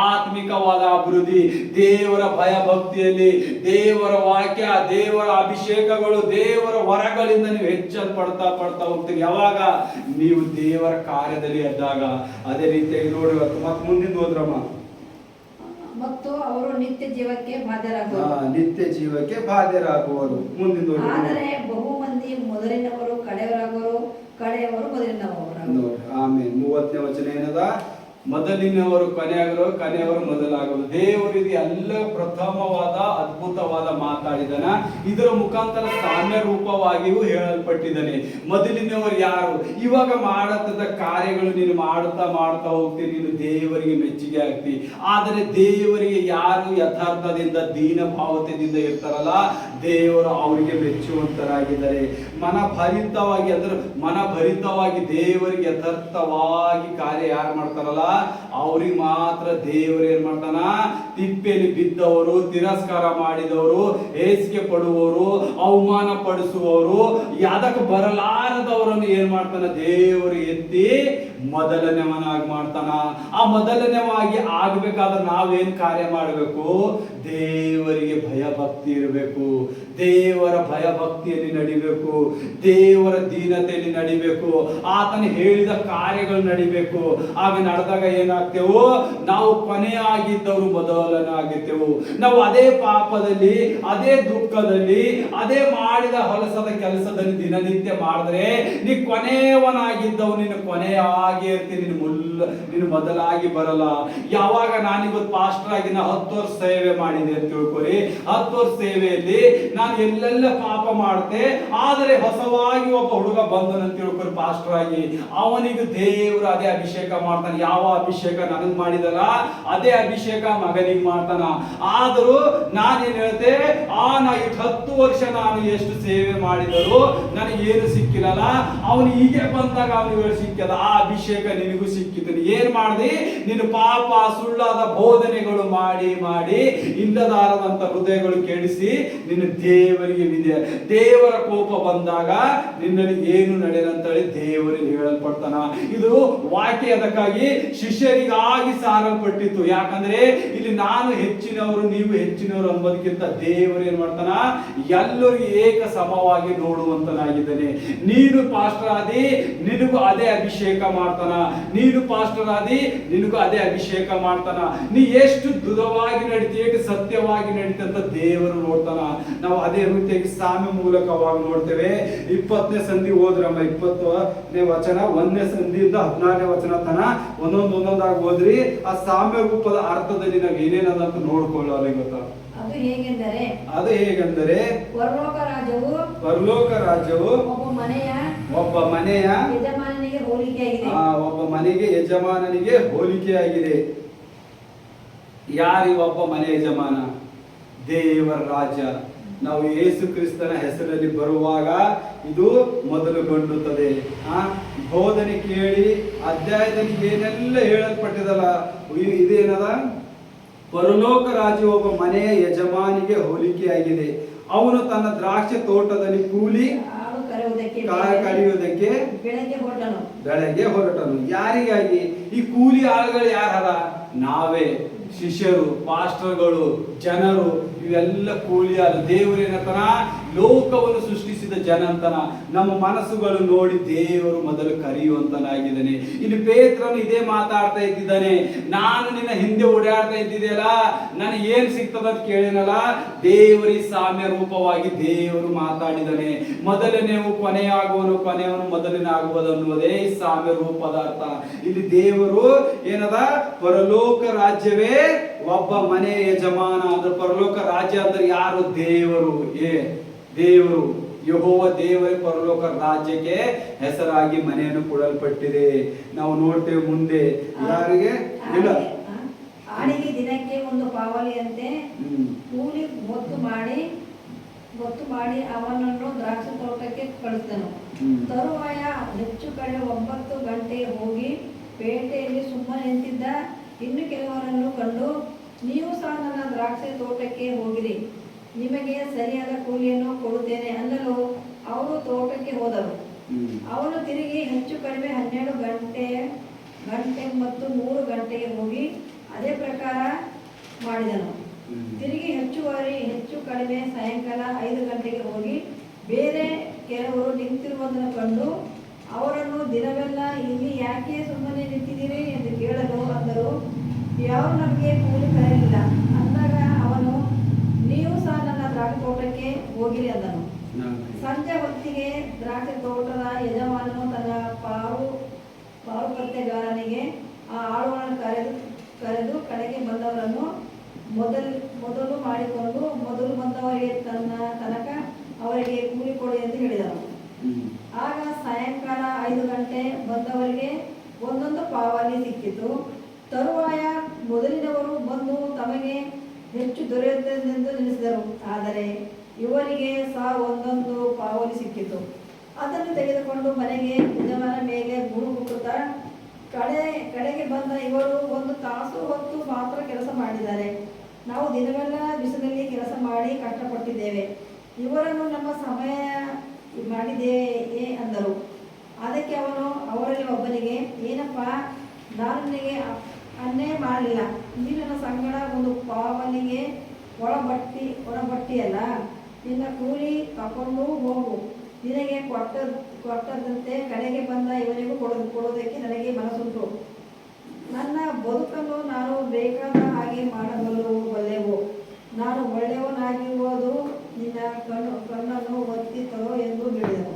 [SPEAKER 1] ಆತ್ಮಿಕವಾದ ಅಭಿವೃದ್ಧಿ. ದೇವರ ಭಯ ಭಕ್ತಿಯಲ್ಲಿ, ದೇವರ ವಾಕ್ಯ, ದೇವರ ಅಭಿಷೇಕಗಳು, ದೇವರ ವರಗಳಿಂದ ನೀವು ಹೆಚ್ಚಲ್ಪಡ್ತಾ ಹೋಗ್ತೀರಿ. ಯಾವಾಗ? ನೀವು ದೇವರ ಕಾರ್ಯದಲ್ಲಿ ಎದ್ದಾಗ. ಅದೇ ರೀತಿಯಾಗಿ ನೋಡಿ, ಮತ್ತೆ ಮುಂದಿನ ಹೋದ್ರಮ್ಮ,
[SPEAKER 2] ಮತ್ತು ಅವರು ನಿತ್ಯ ಜೀವಕ್ಕೆ
[SPEAKER 1] ಬಾಧ್ಯರಾಗುವರು. ಮುಂದಿನ
[SPEAKER 2] ಆದರೆ ಬಹು ಮಂದಿ ಮೊದಲಿನವರು ಕಡೆಯವರಾಗುವರು, ಕಡೆಯವರು ಮೊದಲಿನವರು.
[SPEAKER 1] ಆಮೇಲೆ 30ನೇ ವಚನ ಏನದ? ಮೊದಲಿನವರು ಕೊನೆಯಾಗರು, ಕೊನೆಯವರು ಮೊದಲಾಗರು. ದೇವರು ಇದು ಎಲ್ಲ ಪ್ರಥಮವಾದ ಅದ್ಭುತವಾದ ಮಾತಾಡಿದನ. ಇದರ ಮುಖಾಂತರ ಸಾಮ್ಯ ರೂಪವಾಗಿಯೂ ಹೇಳಲ್ಪಟ್ಟಿದ್ದಾನೆ. ಮೊದಲಿನವರು ಯಾರು? ಇವಾಗ ಮಾಡತದ ಕಾರ್ಯಗಳು ನೀನು ಮಾಡುತ್ತಾ ಹೋಗ್ತೀನಿ, ನೀನು ದೇವರಿಗೆ ಮೆಚ್ಚುಗೆ ಆಗ್ತಿ. ಆದರೆ ದೇವರಿಗೆ ಯಾರು ಯಥಾರ್ಥದಿಂದ, ದೀನ ಭಾವತೆಯಿಂದ ಇರ್ತಾರಲ್ಲ, ದೇವರು ಅವರಿಗೆ ಮೆಚ್ಚುವಂತರಾಗಿದ್ದಾರೆ. ಮನಭರಿತವಾಗಿ ಅಂದ್ರೆ ಮನಭರಿತವಾಗಿ ದೇವರಿಗೆ ಯಥಾರ್ಥವಾಗಿ ಕಾರ್ಯ ಯಾರು ಮಾಡ್ತಾರಲ್ಲ ಅವ್ರಿಗೆ ಮಾತ್ರ ದೇವರು ಏನ್ ಮಾಡ್ತಾನ, ತಿಪ್ಪೆಯಲ್ಲಿ ಬಿದ್ದವರು, ತಿರಸ್ಕಾರ ಮಾಡಿದವರು, ಹೇಸಿಗೆ ಪಡುವವರು, ಅವಮಾನ ಪಡಿಸುವವರು, ಅದಕ್ಕೆ ಬರಲಾರದವರನ್ನು ಏನ್ ಮಾಡ್ತಾನ ದೇವರು ಎತ್ತಿ ಮೊದಲನೇವನಾಗಿ ಮಾಡ್ತಾನ. ಆ ಮೊದಲನೇವಾಗಿ ಆಗ್ಬೇಕಾದ್ರೆ ನಾವೇನ್ ಕಾರ್ಯ ಮಾಡಬೇಕು? ದೇವರಿಗೆ ಭಯ ಭಕ್ತಿ ಇರಬೇಕು, ದೇವರ ಭಯ ಭಕ್ತಿಯಲ್ಲಿ ನಡಿಬೇಕು, ದೇವರ ದೀನತೆಯಲ್ಲಿ ನಡಿಬೇಕು, ಆತನ ಹೇಳಿದ ಕಾರ್ಯಗಳು ನಡಿಬೇಕು. ಆಗ ನಡೆದಾಗ ಏನಾಗ್ತೇವೋ, ನಾವು ಕೊನೆಯಾಗಿದ್ದವರು ಮೊದಲನಾಗಿದ್ದೆವು. ನಾವು ಅದೇ ಪಾಪದಲ್ಲಿ, ಅದೇ ದುಃಖದಲ್ಲಿ, ಅದೇ ಮಾಡಿದ ಹೊಲಸದ ಕೆಲಸದಲ್ಲಿ ದಿನನಿತ್ಯ ಮಾಡಿದ್ರೆ ನೀ ಕೊನೆಯವನಾಗಿದ್ದವು ನೀನು ಕೊನೆಯಾಗಿ ಇರ್ತೀನಿ, ನೀನು ಮೊದಲಾಗಿ ಬರಲ್ಲ. ಯಾವಾಗ ನಾನಿವತ್ತು ಪಾಸ್ಟರ್ ಆಗಿ 10 ವರ್ಷ ಸೇವೆ ಮಾಡಿದೆ ಅಂತ ತಿಳ್ಕೊರಿ, 10 ವರ್ಷ ಸೇವೆಯಲ್ಲಿ ನಾನು ಎಲ್ಲೆಲ್ಲ ಪಾಪ ಮಾಡ್ತೆ, ಆದರೆ ಹೊಸವಾಗಿ ಒಬ್ಬ ಹುಡುಗ ಬಂದನಂತ ತಿಳ್ಕೊರಿ ಪಾಸ್ಟರ್ ಆಗಿ, ಅವನಿಗೆ ದೇವರು ಅದೇ ಅಭಿಷೇಕ ಮಾಡ್ತಾನೆ. ಯಾವ ಅಭಿಷೇಕ ನನಗೆ ಮಾಡಿದಲ್ಲ ಅದೇ ಅಭಿಷೇಕ ಮಗನಿಗೆ ಮಾಡ್ತಾನ. ಆದರೂ ನಾನೇನ್ ಹೇಳ್ತೆ, ನಾ 10 ವರ್ಷ ನಾನು ಎಷ್ಟು ಸೇವೆ ಮಾಡಿದರೂ ನನಗೆ ಏನು ಸಿಕ್ಕಿಲ್ಲಲ್ಲ, ಅವನು ಹೀಗೆ ಬಂದಾಗ ಅವನಿಗೆ ಸಿಕ್ಕಿದ ಆ ಅಭಿಷೇಕ ನಿನಗೂ ಸಿಕ್ಕಿತು. ಏನ್ ಮಾಡ್ದಿ? ನಿನ್ನ ಪಾಪ ಸುಳ್ಳಾದ ಬೋಧನೆಗಳು ಮಾಡಿ ಮಾಡಿ ಇಲ್ಲದಾರದಂತ ಹೃದಯಗಳು ಕೆಡಿಸಿ ನಿನ್ನ ದೇವರಿಗೆ ದೇವರ ಕೋಪ ಬಂದಾಗ ನಿನ್ನಲ್ಲಿ ಏನು ನಡೆಯಂತೇಳಿ ದೇವರಿಗೆ ಹೇಳಲ್ಪಡ್ತಾನ. ಇದು ವಾಕ್ಯ ಅದಕ್ಕಾಗಿ ಶಿಷ್ಯರಿಗಾಗಿ ಸಾರಲ್ಪಟ್ಟಿತ್ತು. ಯಾಕಂದ್ರೆ ಇಲ್ಲಿ ನಾನು ಹೆಚ್ಚಿನವರು ನೀವು ಹೆಚ್ಚಿನವರು ಅನ್ನೋದಕ್ಕಿಂತ ದೇವರು ಏನ್ ಮಾಡ್ತಾನ, ಎಲ್ಲರಿಗೂ ಏಕ ಸಮವಾಗಿ ನೋಡುವಂತನಾಗಿದ್ದಾನೆ. ನೀನು ಪಾಸ್ಟರ್ ಆದಿ ನಿನಗೂ ಅದೇ ಅಭಿಷೇಕ ಮಾಡ್ತಾನ, ನೀನು ಪಾಸ್ಟರ್ ಆದಿ ನಿನಗೂ ಅದೇ ಅಭಿಷೇಕ ಮಾಡ್ತಾನ. ನೀ ಎಷ್ಟು ದೃಢವಾಗಿ ನಡೀತಿ, ಎಷ್ಟು ಸತ್ಯವಾಗಿ ನಡೀತಿ ಅಂತ ದೇವರು ನೋಡ್ತಾನ. ನಾವು ಅದೇ ರೀತಿಯಾಗಿ ಸಾಮ್ಯ ಮೂಲಕವಾಗಿ ನೋಡ್ತೇವೆ. 20ನೇ ಸಂಧಿ ಓದ್ರಮ್ಮ, 20ನೇ ವಚನ 1ನೇ ಸಂಧಿಯಿಂದ 16ನೇ ವಚನ ತನ ಒಂದೊಂದಾಗಿ ಓದ್ರಿ. ಆ ಸಾಮ್ಯ ರೂಪದ ಅರ್ಥದಲ್ಲಿ ನಾವು ಏನೇನದಂತ ನೋಡ್ಕೊಳ್ಳೋಲ್ಲ. ಇವತ್ತು ಅದು ಹೇಗೆಂದರೆ ಪರಲೋಕ ರಾಜ್ಯವು ಒಬ್ಬ ಮನೆಯ ಒಬ್ಬ ಮನೆಗೆ ಯಜಮಾನನಿಗೆ ಹೋಲಿಕೆಯಾಗಿದೆ. ಯಾರಿ ಒಬ್ಬ ಮನೆ ಯಜಮಾನ? ದೇವರ ರಾಜ್ಯ. ನಾವು ಯೇಸು ಕ್ರಿಸ್ತನ ಹೆಸರಲ್ಲಿ ಬರುವಾಗ ಇದು ಮೊದಲು ಕಂಡುತ್ತದೆ. ಬೋಧನೆ ಕೇಳಿ ಅಧ್ಯಾಯದಲ್ಲಿ ಏನೆಲ್ಲ ಹೇಳಲ್ಪಟ್ಟಿದಲ್ಲ, ಇದೇನದ? ಪರಲೋಕ ರಾಜ್ಯ ಒಬ್ಬ ಮನೆಯ ಯಜಮಾನಿಗೆ ಹೋಲಿಕೆಯಾಗಿದೆ. ಅವನು ತನ್ನ ದ್ರಾಕ್ಷಿ ತೋಟದಲ್ಲಿ ಕೂಲಿ ಕಳೆಯುವುದಕ್ಕೆ ಬೆಳಗ್ಗೆ ಹೊರಟನು. ಯಾರಿಗಾಗಿ? ಈ ಕೂಲಿ ಆಳುಗಳು ಯಾರ? ನಾವೇ, ಶಿಷ್ಯರು, ಪಾಸ್ಟರ್ಗಳು, ಜನರು, ಇವೆಲ್ಲ ಕೂಲಿ ಆಳು. ದೇವರು ಏನಂತಾನ, ಲೋಕವನ್ನು ಸೃಷ್ಟಿಸಿದ ಜನ ಅಂತನ. ನಮ್ಮ ಮನಸ್ಸುಗಳು ನೋಡಿ ದೇವರು ಮೊದಲು ಕರೆಯುವಂತನಾಗಿದ್ದಾನೆ. ಇಲ್ಲಿ ಪೇತ್ರನು ಇದೇ ಮಾತಾಡ್ತಾ ಇದ್ದಿದ್ದಾನೆ. ನಾನು ನಿನ್ನ ಹಿಂದೆ ಓಡಾಡ್ತಾ ಇದ್ದಿದೆಯಲ್ಲ, ನನಗೆ ಏನ್ ಸಿಗ್ತದಂತ ಕೇಳೇನಲ್ಲ, ದೇವರಿ ಸಾಮ್ಯ ರೂಪವಾಗಿ ದೇವರು ಮಾತಾಡಿದಾನೆ. ಮೊದಲನೇವು ಕೊನೆಯಾಗುವನು, ಕೊನೆಯವನು ಮೊದಲನಾಗುವುದು ಅನ್ನುವುದೇ ಸಾಮ್ಯ ರೂಪದ ಅರ್ಥ. ಇಲ್ಲಿ ದೇವರು ಏನದ? ಪರಲೋಕ ರಾಜ್ಯವೇ ಒಬ್ಬ ಮನೆ ಯಜಮಾನ. ಅಂದ್ರೆ ಪರಲೋಕ ರಾಜ್ಯ ಅಂದ್ರೆ ಯಾರು? ದೇವರು. ದೇವರು ಯೆಹೋವ ದೇವರೇ ಪರಲೋಕ ರಾಜ್ಯಕ್ಕೆ ಹೆಸರಾಗಿ ಮನೆಯನ್ನು ಕೊಡಲ್ಪಟ್ಟಿದೆ. ನಾವು ನೋಡ್ತೇವೆ ಮುಂದೆ ಯಾರಿಗೆ ಇಲ್ಲ.
[SPEAKER 2] ಆಳಿಗೆ ದಿನಕ್ಕೆ ಒಂದು ಪಾವಲಿಯಂತೆ ಕೂಲಿ ಗೊತ್ತು ಮಾಡಿ ಅವನನ್ನು ದ್ರಾಕ್ಷಿ ತೋಟಕ್ಕೆ ಕಳಿಸಿದನು. ತರುವಾಯ ಹೆಚ್ಚು ಕಡೆ 9 ಗಂಟೆ ಹೋಗಿ ಪೇಟೆಯಲ್ಲಿ ಸುಮ್ಮನೆ ನಿಂತಿದ್ದ ಇನ್ನು ಕೆಲವರನ್ನು ಕಂಡು, ನೀವು ಸಹ ನನ್ನ ದ್ರಾಕ್ಷಿ ತೋಟಕ್ಕೆ ಹೋಗಿರಿ, ನಿಮಗೆ ಸರಿಯಾದ ಕೂಲಿಯನ್ನು ಕೊಡುತ್ತೇನೆ ಅನ್ನಲು ಅವರು ತೋಟಕ್ಕೆ ಹೋದರು. ಅವನು ತಿರುಗಿ ಹೆಚ್ಚು ಕಡಿಮೆ 12 ಗಂಟೆ ಮತ್ತು 3 ಗಂಟೆಗೆ ಹೋಗಿ ಅದೇ ಪ್ರಕಾರ ಮಾಡಿದನು. ತಿರುಗಿ ಹೆಚ್ಚು ಕಡಿಮೆ ಸಾಯಂಕಾಲ 5 ಗಂಟೆಗೆ ಹೋಗಿ ಬೇರೆ ಕೆಲವರು ನಿಂತಿರುವುದನ್ನು ಕಂಡು ಅವರನ್ನು, ದಿನವೆಲ್ಲ ಇಲ್ಲಿ ಯಾಕೆ ಸುಮ್ಮನೆ ನಿಂತಿದ್ದೀರಿ ಎಂದು ಕೇಳಲು ಅಂದರು. ಯಾರು ನಮಗೆ ಕೂಲಿ ಕರೆಯಲಿಲ್ಲ ಅಂದಾಗ ಅವನು, ನೀವು ಸಹ ನನ್ನ ದ್ರಾಕ್ಷಿ ತೋಟಕ್ಕೆ ಹೋಗಿರಿ ಅಂದನು. ಸಂಜೆ ಹೊತ್ತಿಗೆ ದ್ರಾಕ್ಷಿ ತೋಟದ ಯಜಮಾನನು ತನ್ನ ಪಾರುಪತ್ಯಗಾರನಿಗೆ ಆ ಆಳುಗಳನ್ನು ಕರೆದು ಕಡೆಗೆ ಬಂದವರನ್ನು ಮೊದಲು ಮಾಡಿಕೊಂಡು ಮೊದಲು ಬಂದವರಿಗೆ ತನಕ ಅವರಿಗೆ ಕೂಲಿ ಕೊಡಿ ಎಂದು ಹೇಳಿದನು. ಆಗ ಸಾಯಂಕಾಲ 5 ಗಂಟೆ ಬಂದವರಿಗೆ ಒಂದೊಂದು ಪಾವಲಿ ಸಿಕ್ಕಿತು. ತರುವಾಯ ಮೊದಲಿನವರು ಬಂದು ತಮಗೆ ಹೆಚ್ಚು ದೊರೆಯುತ್ತದೆಂದು ನೆನೆಸಿದರು. ಆದರೆ ಇವರಿಗೆ ಸಹ ಒಂದೊಂದು ಪಾವತಿ ಸಿಕ್ಕಿತು. ಅದನ್ನು ತೆಗೆದುಕೊಂಡು ಮನೆಗೆ ಯಜಮಾನ ಮೇಲೆ ಗುಣುಗುಟ್ಟುತ್ತಾ, ಕಡೆಗೆ ಬಂದ ಇವರು 1 ತಾಸು ಹೊತ್ತು ಮಾತ್ರ ಕೆಲಸ ಮಾಡಿದ್ದಾರೆ. ನಾವು ದಿನವೆಲ್ಲ ಬಿಸಿಲಲ್ಲಿ ಕೆಲಸ ಮಾಡಿ ಕಷ್ಟಪಟ್ಟಿದ್ದೇವೆ. ಇವರನ್ನು ನಮ್ಮ ಸಮಯ ಮಾಡಿದೆಯೇ ಅಂದರು. ಅದಕ್ಕೆ ಅವನು ಅವರಲ್ಲಿ ಒಬ್ಬನಿಗೆ, ಏನಪ್ಪ, ನಾನು ನಿನಗೆ ಅನ್ಯಾಯ ಮಾಡಲಿಲ್ಲ. ನೀನು ನನ್ನ ಸಂಗಡ 1 ಪಾವಲಿಗೆ ಒಳಪಟ್ಟಿಯಲ್ಲ. ನಿನ್ನ ಕೂಲಿ ತಕೊಂಡು ಹೋಗು. ನಿನಗೆ ಕೊಟ್ಟದಂತೆ ಕಡೆಗೆ ಬಂದ ಇವನಿಗೂ ಕೊಡುವುದಕ್ಕೆ ನನಗೆ ಮನಸ್ಸುಂಟು. ನನ್ನ ಬದುಕನ್ನು ನಾನು ಬೇಕಾದ ಹಾಗೆ ಮಾಡಬಲ್ಲೆವು. ನಾನು ಒಳ್ಳೆಯವನಾಗಿರುವುದು ನಿನ್ನ ಕಣ್ಣನ್ನು ಒತ್ತಿತೋ ಎಂದು ಹೇಳಿದನು.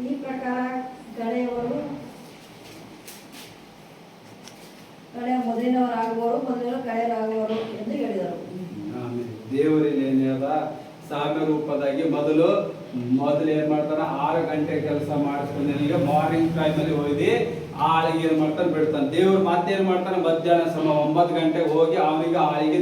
[SPEAKER 2] ಈ ಪ್ರಕಾರ ಕಡೆಯವರು ಮೊದಲಿನವರಾಗುವರು, ಮೊದಲಿನವರು ಕಡೆಯವರಾಗುವರು ಎಂದು ಹೇಳಿದರು.
[SPEAKER 1] ದೇವರಲ್ಲಿ ಏನಿದ ಸಾಮ್ಯ ರೂಪದಾಗಿ ಮೊದಲು ಏನ್ ಮಾಡ್ತಾನ, 6 ಗಂಟೆ ಕೆಲಸ ಮಾಡಿಸ್ಕೊಂಡು ನನಗೆ ಮಾರ್ನಿಂಗ್ ಟೈಮಲ್ಲಿ ಹೋಗಿ ಆಳಿಗೆ ಏನ್ ಮಾಡ್ತಾನೆ ಬಿಡ್ತಾನೆ. ದೇವ್ರು ಮತ್ತೇನ್ ಮಾಡ್ತಾನೆ, ಮಧ್ಯಾಹ್ನ ಸಮ 9 ಗಂಟೆಗೆ ಹೋಗಿ ಅವನಿಗೆ ಆಳಿಗೆ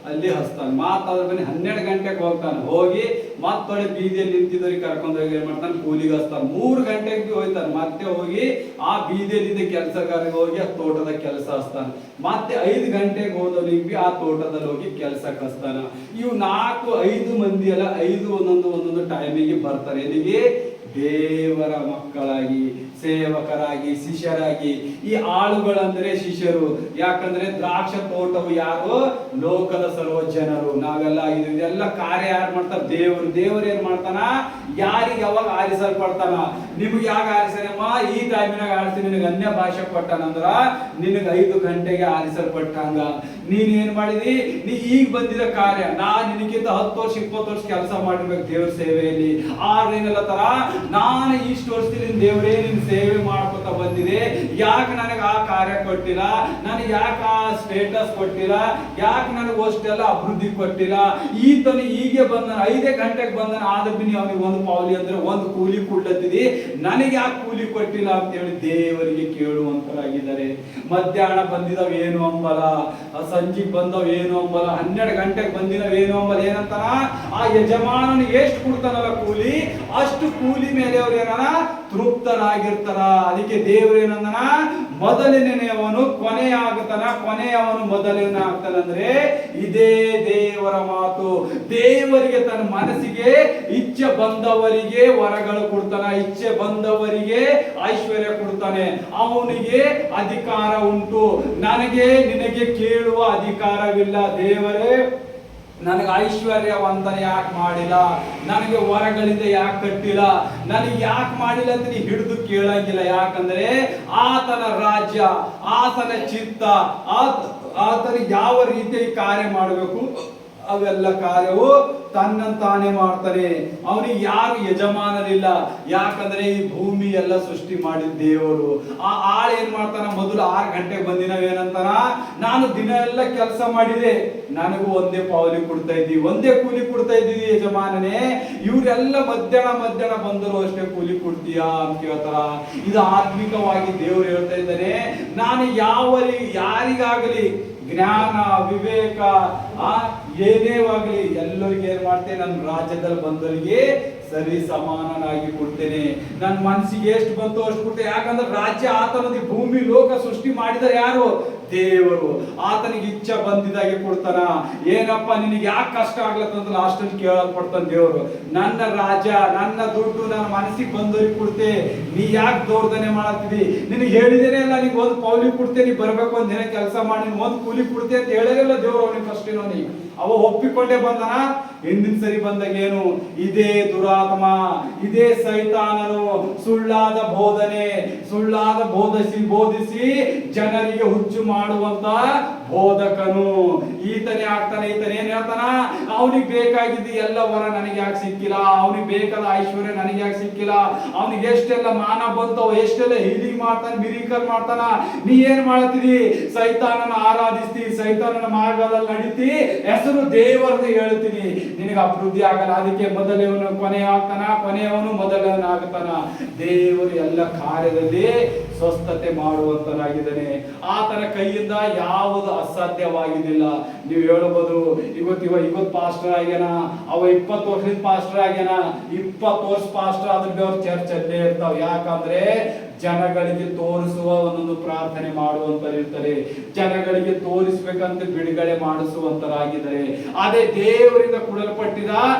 [SPEAKER 1] ಅಲ್ಲಿ ಹಚ್ತಾನೆ. ಅದ್ರ ಬನ್ನಿ 12 ಗಂಟೆಗೆ ಹೋಗಿ ಮತ್ತೊಡೆ ಬೀದಿಯಲ್ಲಿ ನಿಂತಿದ್ದವ್ರಿಗೆ ಕರ್ಕೊಂಡೋಗಿ ಏನ್ ಮಾಡ್ತಾನೆ, ಕೂಲಿಗೆ ಹಚ್ತಾನೆ. 3 ಗಂಟೆಗೆ ಹೋಗ್ತಾನೆ. ಮತ್ತೆ ಹೋಗಿ ಆ ಬೀದಿಯಲ್ಲಿದ್ದ ಕೆಲಸಗಾರಿಗೆ ಹೋಗಿ ಆ ತೋಟದ ಕೆಲಸ ಹಚ್ತಾನೆ. ಮತ್ತೆ 5 ಗಂಟೆಗೆ ಹೋದವನಿಗೆ ಆ ತೋಟದಲ್ಲಿ ಹೋಗಿ ಕೆಲಸಕ್ಕೆ ಹಚ್ತಾನ. ಇವು 4-5 ಮಂದಿ ಎಲ್ಲ 5 ಒಂದೊಂದು ಟೈಮಿಗೆ ಬರ್ತಾರೆ. ಎಲ್ಲಿಗೆ? ದೇವರ ಮಕ್ಕಳಾಗಿ, ಸೇವಕರಾಗಿ, ಶಿಷ್ಯರಾಗಿ. ಈ ಆಳುಗಳಂದ್ರೆ ಶಿಷ್ಯರು. ಯಾಕಂದ್ರೆ ದ್ರಾಕ್ಷ ತೋಟವು ಯಾರು? ಲೋಕದ ಸರ್ವ ಜನರು. ನಾವೆಲ್ಲ ಇದೆಲ್ಲ ಕಾರ್ಯ ಯಾರು ಮಾಡ್ತಾರ? ದೇವರು ಏನ್ ಮಾಡ್ತಾನ? ಯಾರಿಗೆ ಯಾವಾಗ ಆರಿಸಲ್ಪಡ್ತಾನ? ನಿಮ್ಗೆ ಯಾಕೆ ಆರಿಸನಮ್ಮ? ಈ ಟೈಮಿನಾಗ ಆರಿಸಿ ನಿನಗೆ ಅನ್ಯ ಭಾಷೆ ಕೊಟ್ಟಾನಂದ್ರ ನಿನಗೆ 5 ಗಂಟೆಗೆ ಆರಿಸಲ್ಪಟ್ಟಂಗ. ನೀನ್ ಏನ್ ಮಾಡಿದಿ? ನೀ ಈಗ ಬಂದಿದ ಕಾರ್ಯ. ನಿನಗಿಂತ 10 ವರ್ಷ 20 ವರ್ಷ ಕೆಲಸ ಮಾಡಿರ್ಬೇಕು ದೇವ್ರ ಸೇವೆಯಲ್ಲಿ. ಏನೆಲ್ಲ ತರ ನಾನು ಇಷ್ಟು ವರ್ಷದಲ್ಲಿ ದೇವರೇ ನಿನ್ ಸೇವೆ ಮಾಡ್ಕೊತ ಬಂದಿದೆ. ಯಾಕೆ ನನಗೆ ಆ ಕಾರ್ಯ ಕೊಟ್ಟಿಲ್ಲ? ನನಗೆ ಯಾಕೆ ಆ ಸ್ಟೇಟಸ್ ಕೊಟ್ಟಿಲ್ಲ? ಯಾಕೆ ನನಗೆ ಅಷ್ಟೆಲ್ಲ ಅಭಿವೃದ್ಧಿ ಕೊಟ್ಟಿಲ್ಲ? ಈತನು ಹೀಗೆ ಬಂದನ, 5 ಗಂಟೆಗೆ ಬಂದನ, ಆದ್ರೆ ಬಿನಿ ಅವನಿಗೆ 1 ಪಾವಲಿ ಅಂದ್ರೆ 1 ಕೂಲಿ ಕೊಡ್ಲತ್ತಿದಿ, ನನಗೆ ಯಾಕೆ ಕೂಲಿ ಕೊಟ್ಟಿಲ್ಲ ಅಂತ ಹೇಳಿ ದೇವರಿಗೆ ಕೇಳುವಂತರಾಗಿದ್ದಾರೆ. ಮಧ್ಯಾಹ್ನ ಬಂದಿದವೇನು ಅಂಬಲ, ಸಂಜೆಗೆ ಬಂದವೇನು ಅಂಬಲ, 12 ಗಂಟೆಗೆ ಬಂದಿನವೇನು ಅಂಬಲ. ಏನಂತಾನ? ಆ ಯಜಮಾನನಿಗೆ ಎಷ್ಟು ಕೊಡ್ತಾನಲ್ಲ ಕೂಲಿ, ಅಷ್ಟು ಕೂಲಿ ಮೇಲೆ ಅವ್ರು ಏನಾರ ತೃಪ್ತರಾಗಿರ್ತಾರ. ಅದಕ್ಕೆ ದೇವ್ರು ಏನಂದನ, ಮೊದಲನೆಯವನು ಕೊನೆಯಾಗುತ್ತಾನ, ಕೊನೆಯವನು ಮೊದಲನೇ ಆಗ್ತಾನಂದ್ರೆ ಇದೇ ದೇವರ ಮಾತು. ದೇವರಿಗೆ ತನ್ನ ಮನಸ್ಸಿಗೆ ಇಚ್ಛೆ ಬಂದವರಿಗೆ ವರಗಳು ಕೊಡ್ತಾನ, ಇಚ್ಛೆ ಬಂದವರಿಗೆ ಐಶ್ವರ್ಯ ಕೊಡ್ತಾನೆ. ಅವನಿಗೆ ಅಧಿಕಾರ ಉಂಟು. ನನಗೆ ನಿನಗೆ ಕೇಳುವ ಅಧಿಕಾರವಿಲ್ಲ. ದೇವರೇ ನನಗೆ ಐಶ್ವರ್ಯವಂತನ ಯಾಕೆ ಮಾಡಿಲ್ಲ, ನನಗೆ ವರಗಳಿಂದ ಯಾಕೆ ಕಟ್ಟಿಲ್ಲ, ನನಗೆ ಯಾಕೆ ಮಾಡಿಲ್ಲ ಅಂತ ನೀ ಹಿಡಿದು ಕೇಳಂಗಿಲ್ಲ. ಯಾಕಂದ್ರೆ ಆತನ ರಾಜ್ಯ, ಆತನ ಚಿತ್ತ, ಆತನ ಯಾವ ರೀತಿಯ ಕಾರ್ಯ ಮಾಡಬೇಕು ಅವೆಲ್ಲ ಕಾರ್ಯವು ತನ್ನಂತಾನೆ ಮಾಡ್ತಾನೆ. ಅವನಿಗೆ ಯಾರು ಯಜಮಾನರಿಲ್ಲ. ಯಾಕಂದ್ರೆ ಈ ಭೂಮಿ ಎಲ್ಲ ಸೃಷ್ಟಿ ಮಾಡಿದ ದೇವರು. ಆ ಆಳು ಏನ್ ಮಾಡ್ತಾನ, ಮೊದಲು 6 ಗಂಟೆಗೆ ಬಂದಿನವೇನಂತಾನ, ನಾನು ದಿನ ಎಲ್ಲ ಕೆಲಸ ಮಾಡಿದೆ, ನನಗೂ ಒಂದೇ ಪಾವಲಿ ಕೊಡ್ತಾ ಇದ್ದೀವಿ, ಒಂದೇ ಕೂಲಿ ಕೊಡ್ತಾ ಇದ್ದೀವಿ ಯಜಮಾನನೇ. ಇವರೆಲ್ಲ ಮಧ್ಯಾಹ್ನ ಬಂದರು ಅಷ್ಟೇ ಕೂಲಿ ಕೊಡ್ತೀಯಾ ಅಂತ ಕೇಳ್ತಾರ. ಇದು ಆತ್ಮಿಕವಾಗಿ ದೇವರು ಹೇಳ್ತಾ ಇದ್ದಾನೆ, ನಾನು ಯಾರಿಗಾಗಲಿ ಜ್ಞಾನ, ವಿವೇಕ, ಏನೇವಾಗಲಿ ಎಲ್ಲರಿಗೆ ಏನ್ ಮಾಡ್ತೇನೆ, ನನ್ನ ರಾಜ್ಯದಲ್ಲಿ ಬಂದವರಿಗೆ ಸರಿ ಸಮಾನನಾಗಿ ಕೊಡ್ತೇನೆ. ನನ್ನ ಮನಸ್ಸಿಗೆ ಎಷ್ಟು ಬಂತು ಅಷ್ಟು ಕೊಡ್ತೇನೆ. ಯಾಕಂದ್ರೆ ರಾಜ್ಯ ಆತನದಿ. ಭೂಮಿ ಲೋಕ ಸೃಷ್ಟಿ ಮಾಡಿದರೆ ಯಾರು? ದೇವರು. ಆತನಿಗೆ ಇಚ್ಛೆ ಬಂದಿದ್ದಾಗೆ ಕೊಡ್ತಾನ. ಏನಪ್ಪ ನಿನಗೆ ಯಾಕೆ ಕಷ್ಟ ಆಗ್ಲತ್ತಂದ್ರೆ ಅಷ್ಟನ್ನು ಕೇಳಲ್ಪಡ್ತಾನೆ ದೇವರು. ನನ್ನ ರಾಜ್ಯ, ನನ್ನ ದುಡ್ಡು ನನ್ನ ಮನಸ್ಸಿಗೆ ಬಂದವ್ರಿಗೆ ಕೊಡ್ತೆ, ನೀ ಯಾಕೆ ದೌರ್ಜನ್ಯ ಮಾಡತ್ತಿದಿ? ನಿನಗೆ ಹೇಳಿದೇನೆ ಅಲ್ಲ, ನಿನಗೆ 1 ಪೌಲಿ ಕೊಡ್ತೇನೆ, ನೀ ಬರ್ಬೇಕು, 1 ದಿನ ಕೆಲಸ ಮಾಡಿ 1 ಕೂಲಿ ಕೊಡ್ತೆ ಅಂತ ಹೇಳಿರಲ್ಲ ದೇವರು ಅವನಿಗೆ ಫಸ್ಟಿನವನಿಗೆ. ಅವ ಒಪ್ಪಿಕೊಂಡೇ ಬಂದನ. ಹಿಂದಿನ ಸರಿ ಬಂದಾಗ ಏನು? ಇದೇ ದುರಾತ್ಮ, ಇದೇ ಸೈತಾನನು, ಸುಳ್ಳಾದ ಬೋಧಿಸಿ ಜನರಿಗೆ ಹುಚ್ಚು ಮಾಡುವಂತ ಬೋಧಕನು ಈತನೇ ಆಗ್ತಾನೆ. ಈತನೇ ಏನ್ ಹೇಳ್ತಾನ, ಅವನಿಗೆ ಬೇಕಾಗಿದ್ದು ಎಲ್ಲ ವರ ನನಗೆ ಯಾಕೆ ಸಿಕ್ಕಿಲ್ಲ, ಅವನಿಗೆ ಬೇಕಾದ ಐಶ್ವರ್ಯ ನನಗೆ ಯಾಕೆ ಸಿಕ್ಕಿಲ್ಲ, ಅವನಿಗೆ ಎಷ್ಟೆಲ್ಲ ಮಾನ ಬಂತವ, ಎಷ್ಟೆಲ್ಲ ಹೀಲಿಂಗ್ ಮಾಡ್ತಾನೆ, ಮಿರಿಕಲ್ ಮಾಡ್ತಾನ. ನೀ ಏನ್ ಮಾಡ್ತಿದಿ? ಸೈತಾನನ ಆರಾಧಿಸ್ತಿ, ಸೈತಾನನ ಮಾರ್ಗದಲ್ಲಿ ನಡೀತಿ, ಹೆಸರು ಹೆಸರು ದೇವರದ್ದು ಹೇಳ್ತೀನಿ, ನಿನಗೆ ಅಭಿವೃದ್ಧಿ ಆಗಲ್ಲ. ಅದಕ್ಕೆ ಮೊದಲವನು ಕೊನೆಯಾಗ್ತಾನ, ಕೊನೆಯವನು ಮೊದಲವನಾಗ್ತಾನ. ದೇವರು ಎಲ್ಲ ಕಾರ್ಯದಲ್ಲಿ ಸ್ವಸ್ಥತೆ ಮಾಡುವಂತನಾಗಿದ್ದಾನೆ. ಆತನ ಕೈಯಿಂದ ಯಾವುದು ಅಸಾಧ್ಯವಾಗಿದ್ದಿಲ್ಲ. ನೀವು ಹೇಳಬಹುದು, ಇವತ್ತು ಪಾಸ್ಟರ್ ಆಗ್ಯಾನ, ಅವ 20 ವರ್ಷದ ಪಾಸ್ಟರ್ ಆಗ್ಯಾನ, 20 ವರ್ಷ ಪಾಸ್ಟರ್ ಆದ್ರೆ ಅವ್ರ ಚರ್ಚ್ ಅಲ್ಲೇ ಇರ್ತಾವ. ಯಾಕಂದ್ರೆ ಜನಗಳಿಗೆ ತೋರಿಸುವ ಒಂದೊಂದು ಪ್ರಾರ್ಥನೆ ಮಾಡುವಂತರಿರ್ತಾರೆ, ಜನಗಳಿಗೆ ತೋರಿಸ್ಬೇಕಂತ ಬಿಡುಗಡೆ ಮಾಡಿಸುವಂತರಾಗಿದ್ದಾರೆ. ಅದೇ ದೇವರಿಂದ ಕೊಡಲ್ಪಟ್ಟಿದ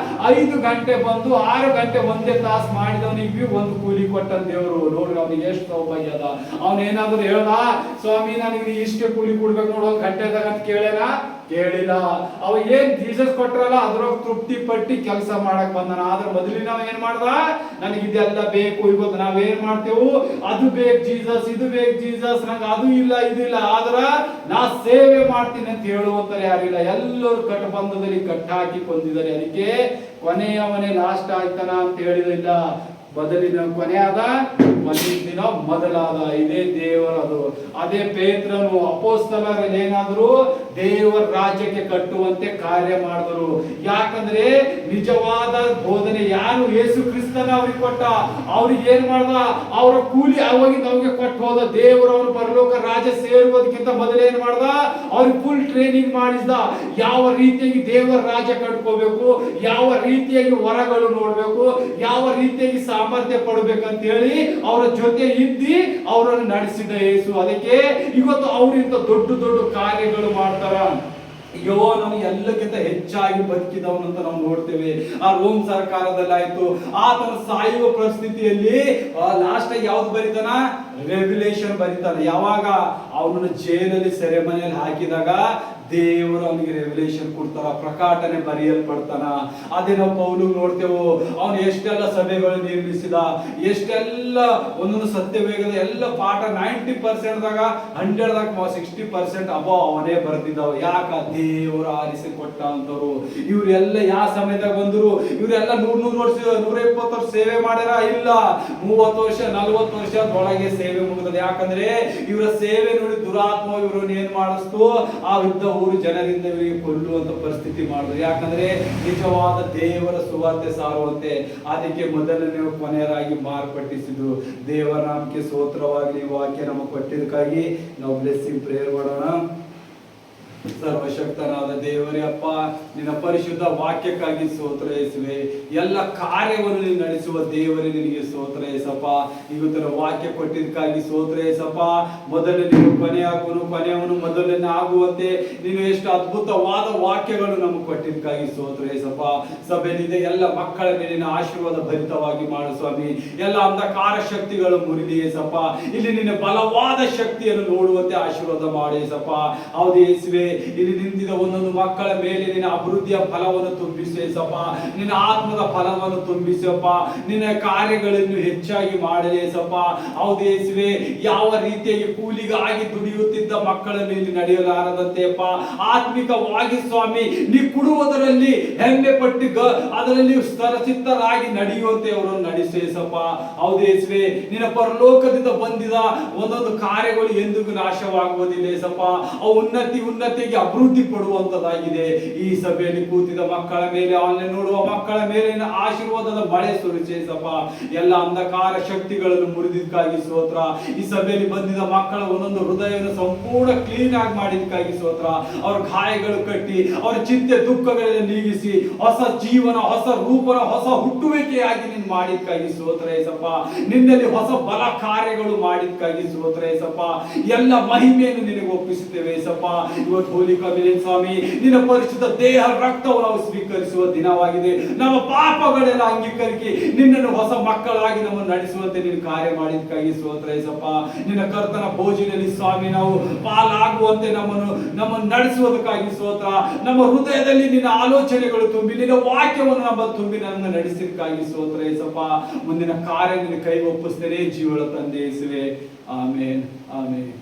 [SPEAKER 1] 5 ಗಂಟೆ ಬಂದು 6 ಗಂಟೆ ಒಂದೇ ತಾಸು ಮಾಡಿದವನಿಗೆ ಒಂದು ಕೂಲಿ ಕೊಟ್ಟ ದೇವರು. ನೋಡ್ರಿ ಅವನಿಗೆ ಎಷ್ಟು ಸೌಭಾಗ್ಯ ಅದ. ಅವನೇನಾದ್ರು ಹೇಳ್ದ, ಸ್ವಾಮಿ ನನಗೆ ಇಷ್ಟೇ ಕೂಲಿ ಕೊಡ್ಬೇಕು ನೋಡು 1 ಗಂಟೆದಾಗ ಅಂತ ಕೇಳಿಲ್ಲ. ಅವ ಏನ್ ಜೀಸಸ್ ಕೊಟ್ರಲ್ಲ ಅದ್ರೊಳಗೆ ತೃಪ್ತಿ ಪಟ್ಟಿ ಕೆಲಸ ಮಾಡಕ್ ಬಂದನ. ಆದ್ರೆ ಮೊದಲಿನ ಏನ್ ಮಾಡ್ದ, ನನಗೆ ಇದೆಲ್ಲ ಬೇಕು. ಇವತ್ತು ನಾವೇನ್ ಮಾಡ್ತೇವು, ಅದು ಬೇಕು ಜೀಸಸ್, ಇದು ಬೇಕು ಜೀಸಸ್, ನಂಗೆ ಅದು ಇಲ್ಲ ಇದಿಲ್ಲ, ಆದ್ರ ನಾ ಸೇವೆ ಮಾಡ್ತೀನಿ ಅಂತ ಹೇಳುವಂತಾರೆ ಯಾರಿಲ್ಲ. ಎಲ್ಲರೂ ಕಟ್ಟಬಂಧದಲ್ಲಿ ಕಟ್ಟಾಕಿ ಕೊಂದಿದ್ದಾರೆ. ಅದಕ್ಕೆ ಕೊನೆಯವನೇ ಲಾಸ್ಟ್ ಆಯ್ತಾನ ಅಂತ ಹೇಳಿದಿಲ್ಲ. ಬದಲಿನ ಕೊನೆಯಾದ, ದಿನ ಮೊದಲಾದ. ಇದೇ ದೇವರದು. ಅದೇ ಪೇತ್ರನು ಅಪೊಸ್ತಲರಲ್ಲಿ ಏನಾದ್ರು ದೇವರ ರಾಜ್ಯಕ್ಕೆ ಕಟ್ಟುವಂತೆ ಕಾರ್ಯ ಮಾಡಿದ್ರು. ಯಾಕಂದ್ರೆ ನಿಜವಾದ ಬೋಧನೆ ಯಾರು ಯೇಸು ಕ್ರಿಸ್ತನ ಅವ್ರಿಗೆ ಕೊಟ್ಟ, ಅವ್ರಿಗೆ ಏನ್ ಮಾಡ್ದ, ಅವರ ಕೂಲಿ ಅವಾಗಿಂದ ಅವ್ರಿಗೆ ಕೊಟ್ಟು ಹೋದ. ದೇವರವನು ಪರಲೋಕ ರಾಜ್ಯ ಸೇರುವುದಕ್ಕಿಂತ ಮೊದಲೇ ಏನ್ ಮಾಡ್ದ, ಅವ್ರಿಗೆ ಫುಲ್ ಟ್ರೈನಿಂಗ್ ಮಾಡಿಸ್ದ. ಯಾವ ರೀತಿಯಾಗಿ ದೇವರ ರಾಜ್ಯ ಕಟ್ಕೋಬೇಕು, ಯಾವ ರೀತಿಯಾಗಿ ವರಗಳು ನೋಡ್ಬೇಕು, ಯಾವ ರೀತಿಯಾಗಿ ಸಾಮರ್ಥ್ಯ ಪಡಬೇಕಂತ ಹೇಳಿ ಅವರ ಜೊತೆ ಇದ್ದಿ ಅವರನ್ನು ನಡೆಸಿದ ಯೇಸು. ಅದಕ್ಕೆ ಇವತ್ತು ಅವರಿಂದ ದೊಡ್ಡ ದೊಡ್ಡ ಕಾರ್ಯಗಳು ಮಾಡ್ತಾರ. ಯೋವನನು ಎಲ್ಲಕ್ಕಿಂತ ಹೆಚ್ಚಾಗಿ ಬದುಕಿದವನಂತ ನಾವು ನೋಡ್ತೇವೆ. ಆ ರೋಮ್ ಸರ್ಕಾರದಲ್ಲಾಯ್ತು, ಆತನ ಸಾಯುವ ಪರಿಸ್ಥಿತಿಯಲ್ಲಿ ಲಾಸ್ಟ್ ಯಾವ್ದು ಬರೀತಾನ, ರೆವ್ಯುಲೇಷನ್ ಬರೀತಾನೆ. ಯಾವಾಗ ಅವನನ್ನು ಜೈಲಲ್ಲಿ ಸೆರೆಮನೆಯಲ್ಲಿ ಹಾಕಿದಾಗ ದೇವರು ಅವನಿಗೆ ರೆವ್ಯುಲೇಷನ್ ಕೊಡ್ತಾರ, ಪ್ರಕಟಣೆ ಬರೆಯಲ್ಪಡ್ತಾನ. ಅದೇ ನಾವು ಪೌಲು ನೋಡ್ತೇವೆ, ಅವನು ಎಷ್ಟೆಲ್ಲ ಸಭೆಗಳು ನಿರ್ಮಿಸಿದ, ಎಷ್ಟೆಲ್ಲ ಒಂದೊಂದು ಸತ್ಯವೇಗದ ಎಲ್ಲ ಪಾಠ 90% 100ದಾಗ 60% ಅಬೋ ಅವನೇ ಬರ್ತಿದ್ದಾವ. ಯಾಕ, ದೇವರು ಆರಿಸಿ ಕೊಟ್ಟ ಅಂತವ್ರು. ಇವ್ರೆಲ್ಲ ಯಾವ ಸಮಯದಾಗ ಬಂದ್ರು, ಇವರೆಲ್ಲ 100 ವರ್ಷ 120 ವರ್ಷ ಸೇವೆ ಮಾಡ್ಯಾರ? ಇಲ್ಲ, 30 ವರ್ಷ 40 ವರ್ಷದೊಳಗೆ ಸೇವೆ ಮುಗಿದ. ಯಾಕಂದ್ರೆ ಇವರ ಸೇವೆ ನೋಡಿ ದುರಾತ್ಮ ಇವ್ರನ್ನ ಏನ್ ಮಾಡಿಸ್ತು, ಆ ಯುದ್ಧ ಊರು ಜನರಿಂದ ಇವರಿಗೆ ಕೊಲ್ಲುವಂತ ಪರಿಸ್ಥಿತಿ ಮಾಡಿದ್ರು. ಯಾಕಂದ್ರೆ ನಿಜವಾದ ದೇವರ ಸುವಾರ್ತೆ ಸಾರುವಂತೆ. ಅದಕ್ಕೆ ಮೊದಲನೇ ಕೊನೆಯರಾಗಿ ಮಾರ್ಪಟ್ಟಿಸಿದ್ರು. ದೇವರ ನಾಮಕ್ಕೆ ಸ್ತೋತ್ರವಾಗಲಿ. ವಾಕ್ಯ ನಮಗೆ ಕೊಟ್ಟಿದ್ದಕ್ಕಾಗಿ ನಾವು ಬ್ಲೆಸ್ಸಿಂಗ್ ಪ್ರೇಯರ್ ಮಾಡೋಣ. ಸರ್ವಶಕ್ತನಾದ ದೇವರೇ ಅಪ್ಪ, ನಿನ್ನ ಪರಿಶುದ್ಧ ವಾಕ್ಯಕ್ಕಾಗಿ ಸ್ತೋತ್ರ ಯೇಸುವೆ. ಎಲ್ಲ ಕಾರ್ಯವನ್ನು ನೀನು ನಡೆಸುವ ದೇವರೇ, ನಿನಗೆ ಸ್ತೋತ್ರ ಯೇಸಪ್ಪ. ಇವತ್ತಿನ ವಾಕ್ಯ ಕೊಟ್ಟಿದ್ದಕ್ಕಾಗಿ ಸ್ತೋತ್ರ ಯೇಸಪ್ಪ. ಮೊದಲೇ ನೀನು ಕೊನೆಯಾಗುವನು, ಕೊನೆಯವನು ಮೊದಲನೇ ಆಗುವಂತೆ ನೀನು ಎಷ್ಟು ಅದ್ಭುತವಾದ ವಾಕ್ಯಗಳು ನಮಗೆ ಕೊಟ್ಟಿದ್ದಕ್ಕಾಗಿ ಸ್ತೋತ್ರ ಯೇಸಪ್ಪ. ಸಭೆಯಲ್ಲಿದೆ ಎಲ್ಲ ಮಕ್ಕಳ ಮೇಲಿನ ಆಶೀರ್ವಾದ ಭರಿತವಾಗಿ ಮಾಡು ಸ್ವಾಮಿ. ಎಲ್ಲ ಅಂಧಕಾರ ಶಕ್ತಿಗಳು ಮುರಿಲಿ ಯೇಸಪ್ಪ. ಇಲ್ಲಿ ನಿನ್ನ ಬಲವಾದ ಶಕ್ತಿಯನ್ನು ನೋಡುವಂತೆ ಆಶೀರ್ವಾದ ಮಾಡು ಯೇಸಪ್ಪ. ಹೌದು ಯೇಸುವೆ, ಇಲ್ಲಿ ನಿಂತಿದ ಒಂದೊಂದು ಮಕ್ಕಳ ಮೇಲೆ ನಿನ್ನ ಅಭಿವೃದ್ಧಿಯ ಫಲವನ್ನು ತುಂಬಿಸಪ್ಪ, ನಿನ್ನ ಆತ್ಮದ ಫಲವನ್ನು ತುಂಬಿಸಪ್ಪ, ನಿನ್ನ ಕಾರ್ಯಗಳನ್ನು ಹೆಚ್ಚಾಗಿ ಮಾಡಲೇಸಪ್ಪ. ಹೌದು ಯೇಸುವೆ, ಯಾವ ರೀತಿಯಾಗಿ ಕೂಲಿಗಾಗಿ ದುಡಿಯುತ್ತಿದ್ದ ಮಕ್ಕಳ ಮೇಲೆ ನಡೆಯಲಾರದಂತೆ ಅಪ್ಪ, ಆತ್ಮಿಕವಾಗಿ ಸ್ವಾಮಿ ನೀ ಕೊಡುವುದರಲ್ಲಿ ಹೆಮ್ಮೆ ಪಟ್ಟು ಅದರಲ್ಲಿ ಸ್ಥಿರಚಿತ್ತರಾಗಿ ನಡೆಯುವಂತೆ ಅವರನ್ನು ನಡೆಸೇಸಪ್ಪ. ಹೌದು ಯೇಸುವೆ, ನಿನ್ನ ಪರಲೋಕದಿಂದ ಬಂದಿದ ಒಂದೊಂದು ಕಾರ್ಯಗಳು ಎಂದಿಗೂ ನಾಶವಾಗುವುದಿಲ್ಲ ಯೇಸಪ್ಪ. ಅವು ಉನ್ನತಿಗೆ ಅಭಿವೃದ್ಧಿ ಪಡುವಂತದಾಗಿದೆ. ಈ ಸಭೆಯಲ್ಲಿ ಕೂತಿದ ಮಕ್ಕಳ ಮೇಲೆ, ಆನ್ಲೈನ್ ನೋಡುವ ಮಕ್ಕಳ ಮೇಲೆ ಆಶೀರ್ವಾದದ ಮಳೆ ಸುರಿಸೇಸಪ್ಪ. ಎಲ್ಲ ಅಂಧಕಾರ ಶಕ್ತಿಗಳನ್ನು ಮುರಿದಿದ್ದಕ್ಕಾಗಿ ಸ್ತೋತ್ರ. ಈ ಸಭೆಯಲ್ಲಿ ಬಂದಿದ ಮಕ್ಕಳ ಒಂದೊಂದು ಹೃದಯವನ್ನು ಸಂಪೂರ್ಣ ಕ್ಲೀನ್ ಆಗಿ ಮಾಡಿದಕ್ಕಾಗಿ ಸ್ತೋತ್ರ. ಅವ್ರ ಗಾಯಗಳು ಕಟ್ಟಿ, ಅವರ ಚಿಂತೆ ದುಃಖಗಳನ್ನು ನೀಗಿಸಿ, ಹೊಸ ಜೀವನ, ಹೊಸ ರೂಪನ, ಹೊಸ ಹುಟ್ಟುವಿಕೆಯಾಗಿ ನೀನು ಮಾಡಿದಕ್ಕಾಗಿ ಸ್ತೋತ್ರ ಯೇಸಪ್ಪ. ನಿನ್ನಲ್ಲಿ ಹೊಸ ಬಲ ಕಾರ್ಯಗಳು ಮಾಡಿದಕ್ಕಾಗಿ ಸ್ತೋತ್ರ ಯೇಸಪ್ಪ. ಎಲ್ಲ ಮಹಿಮೆಯನ್ನು ನಿನಗೆ ಒಪ್ಪಿಸುತ್ತೇವೆ ಯೇಸಪ್ಪ. ಇವತ್ತು ಹೋಲಿ ಕಮಿಲಿನ್ ಸ್ವಾಮಿ, ನಿನ್ನ ಪರಿಶುದ್ಧ ದೇಹ ರಕ್ತವನ್ನು ನಾವು ಸ್ವೀಕರಿಸುವ ದಿನವಾಗಿದೆ. ನಮ್ಮ ಪಾಪಗಳೆಲ್ಲ ಅಂಗೀಕರಿಸಿ ನಿನ್ನನ್ನು ಹೊಸ ಮಕ್ಕಳಾಗಿ ನಮ್ಮನ್ನು ನಡೆಸುವಂತೆ ನೀನು ಕಾರ್ಯ ಮಾಡಿದಕ್ಕಾಗಿ ಸ್ತೋತ್ರ ಯೇಸಪ್ಪ. ನಿನ್ನ ಕರ್ತನ ಭೋಜನಲ್ಲಿ ಸ್ವಾಮಿ ನಾವು ಪಾಲಾಗುವಂತೆ ನಮ್ಮನ್ನು ನಡೆಸುವುದಕ್ಕಾಗಿ ಸ್ತೋತ್ರ. ನಮ್ಮ ಹೃದಯದಲ್ಲಿ ನಿನ್ನ ಆಲೋಚನೆಗಳು ತುಂಬಿ, ನಿನ್ನ ವಾಕ್ಯವನ್ನು ನಮ್ಮ ತುಂಬಿ ನಮ್ಮನ್ನು ನಡೆಸಿದಕ್ಕಾಗಿ ಸ್ತೋತ್ರ ಯೇಸಪ್ಪ. ಮುಂದಿನ ಕಾರ್ಯ ನಿನ್ನ ಕೈ ಒಪ್ಪಿಸ್ತೇನೆ ಜೀವಳ ತಂದೆ ಯೇಸುವೆ. ಆಮೇನ್, ಆಮೇನ್.